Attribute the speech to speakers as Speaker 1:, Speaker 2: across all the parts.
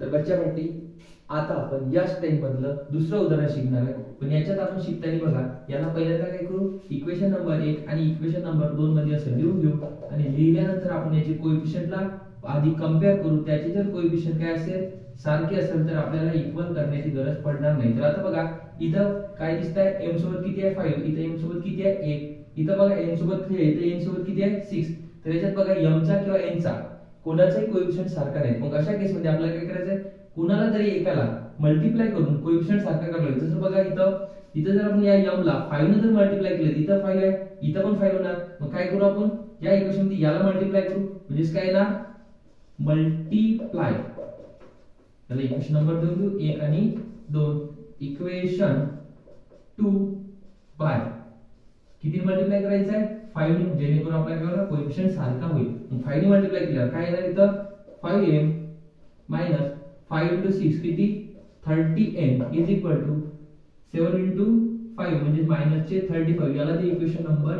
Speaker 1: तर बच्चापट्टी आता आपण या स्टेप मधलं दुसरं उदाहरण शिकणार आहे. पण याच्यात आपण शिकताना बघा याला पहिल्यांदा काय करू, इक्वेशन नंबर 1 आणि इक्वेशन नंबर 2 मध्ये असं लिहून घेऊ आणि लिहिल्यानंतर आपण याचे कोएफिशियंटला आधी कंपेअर करू. त्याचे जर कोएफिशियंट काय असेल सारखे असेल तर आपल्याला इक्वल करण्याची गरज पडणार नाही. तर आता बघा इथं काय दिसतंय, m सोबत किती आहे 5, इथं m सोबत किती आहे 1, इथं बघा n सोबत 3 आहे, इथं n सोबत किती आहे 6. तर याच्यात बघा m चा किंवा n चा कोणाचाही कोएफिशियंट सारखा नाही. मग अशा केस मध्ये आपल्याला काय करायचंय, कुणाला तरी एकाला मल्टिप्लाय करून कोएफिशियंट सारखा करायला लागेल. जसं बघा इथं जर आपण या m ला 5 ने जर मल्टिप्लाय केलं इथं 5 आहे, इथं पण 5 होणार. मग काय करू आपण या इक्वेशन मध्ये याला मल्टिप्लाय करू म्हणजे काय येणार मल्टिप्लाय. त्याला इक्वेशन नंबर देऊन देऊ 1 आणि 2, इक्वेशन 2 बाय किती मल्टिप्लाय करायचं आहे 5 ने, जेणेकरून आपल्याला कोएफिशियंट सारखा होईल. मग 5 ने मल्टिप्लाय केल्यावर काय येणार इथं 5m मायनस 5 into 6 किती 30n is equal to 7 into 5 म्हणजे मायनस चे 35. याला ते इक्वेशन नंबर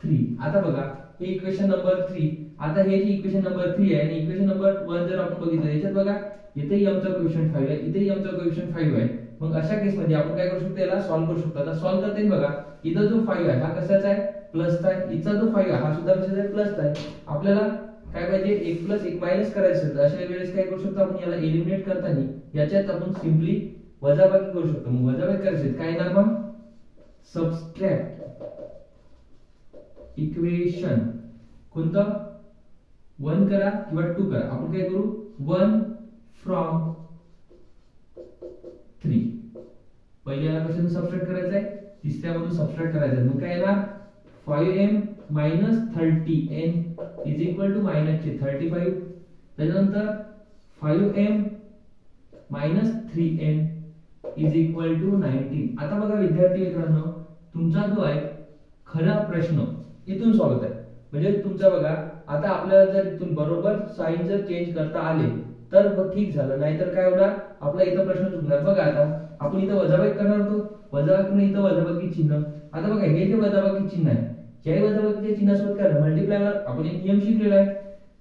Speaker 1: 3. आता बघा हे इक्वेशन नंबर 3. आता हे जी इक्वेशन नंबर 3 आहे आणि इक्वेशन नंबर 1 जर आपण बघितलं याच्यात बघा इथे m चा कोएफिशियंट 5 आहे, इथे m चा कोएफिशियंट 5 आहे. मग अशा केस मध्ये आपण काय करू शकतो, याला सॉल्व्ह करू शकतो. आता सॉल्व्ह करताना बघा इथं जो 5 आहे हा कशाचा आहे प्लसचा आहे, इथचा जो 5 आहे हा सुद्धा कशाचा आहे प्लसचा आहे. आपल्याला काय पाहिजे 1 प्लस 1 मायनस करायचं आहे. तर अशा वेळेस काय करू शकतो आपण, याला एलिमिनेट करताना याच्यात आपण सिंपली वजाबाकी करू शकतो. मग वजाबाकी करायची काय येणार मग सबट्रॅक्ट इक्वेशन कोणतं 1 करा किंवा 2 करा. आपण काय करू 1 फ्रॉम 3. पहिल्याला कशातून सबट्रॅक्ट करायचं आहे तिसऱ्यामधून सबट्रॅक्ट करायचं आहे. मग काय येणार 5m minus 30n is equal to minus 35. त्यानंतर 5m minus 3n is equal to 19. आता बघा विद्यार्थी मित्रांनो तुमचा जो आहे खरा प्रश्न इथून सॉल्व्ह आहे. म्हणजे तुमचा बघा आता आपल्याला जर इथून बरोबर साइन जर चेंज करता आले तर ठीक झालं, नाहीतर काय होणार आपला इथं प्रश्न चुकणार. बघा आता आपण इथं वजाबाकी करणार होतो, वजाबाकीने इथं वजाबाकी चिन्ह. आता बघा हे जे वजाबाकी चिन्ह आहे ज्याही वजाबाकीच्या चिन्हासोबत काय मल्टिप्लाय आपण एक नियम शिकलेला आहे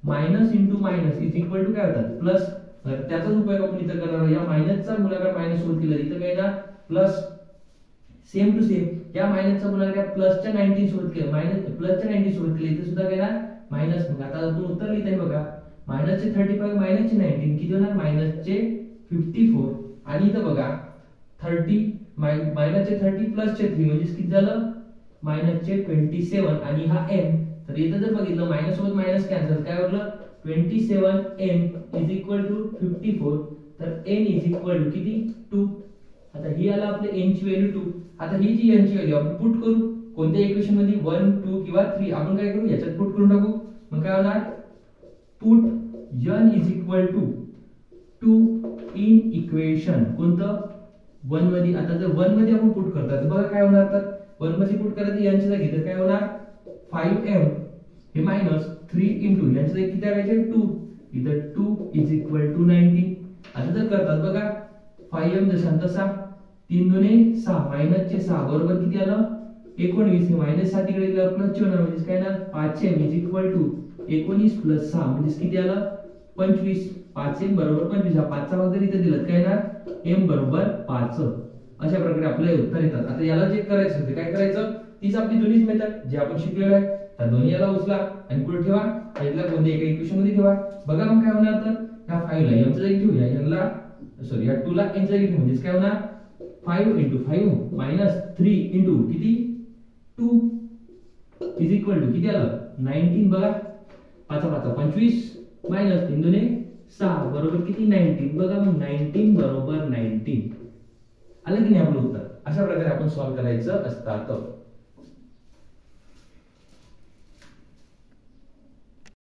Speaker 1: minus into minus is equal to काय होतात प्लस. तर त्याचाच उपयोग आपण इथं करणार. या मायनसचा गुणाकार मायनस सोबत केला इथं काय ना प्लस. सेम टू सेम या मायनसचा गुणाकार प्लसच्या 19 सोबत केला, मायनस प्लसच्या 90 सोबत केला इथं सुद्धा काय ना मायनस. मग आता आपण उत्तर लिहित आहे बघा मायनसचे 35 मायनसचे 19 किती होणार मायनसचे 54. आणि इथं बघा 30 मायनसचे 30 प्लसचे 3 म्हणजे किती झालं मायनसचे 27. आणि हा m तर इथं जर बघितलं मायनस सोबत मायनस कॅन्सल काय उरलं 27m इज इक्वल टू 54. तर n इज इक्वल टू किती 2. आता ही आला आपले n ची व्हॅल्यू 2. आता ही जी n ची व्हॅल्यू आपण पुट करू कोणत्या इक्वेशन मध्ये 1 2 किंवा 3 आपण काय करू याच्यात पुट करून टाकू. मग काय होणार put n is equal to 2 in equation कोणतं 1 मध्ये. आता जर 1 मध्ये आपण पुट करतात बघा काय होणार, तर 1 मध्ये पुट करायचं यांच्या जागी तर काय होणार 5m हे मायनस 3 इंटू यांच्या जागी किती करायचे 2 इथं 2 इज इक्वल टू 19. आता जर करतात बघा 5m जसा तसा 3 दुने 6 मायनसचे 6 बरोबर किती आलं 19. हे मायनस 6 तिकडे गेल्यावर प्लस चे होणार म्हणजे काय ना 5m is equal to 19 plus 6 म्हणजे किती आलं 25. 5m बरोबर 25. हा 5 चा भाग जर इथे दिलं काय येणार m बरोबर 5. अशा प्रकारे आपल्याला उत्तर येतात. आता याला चेक करायचं होते काय करायचं तीच आपली जुनीच मेथड जे आपण शिकलेलो आहे. तर दोन्ही याला उचला आणि कुठे ठेवा यातल्या कोणत्या एका इक्वेशन मध्ये ठेवा. बघा मग काय होणार, तर या 5 ला m च्या जागी ठेवूया, याला सॉरी या 2 ला n च्या जागी ठेवू म्हणजे काय होणार 5 into 5 minus 3 into किती 2 is equal to किती आलं 19. बघा 5 5 25 minus 3 दुने 6 बरोबर किती 19. बघा मग 19 बरोबर 19 आलं की नाही आपलं उत्तर. अशा प्रकारे आपण सॉल्व्ह करायचं असतं.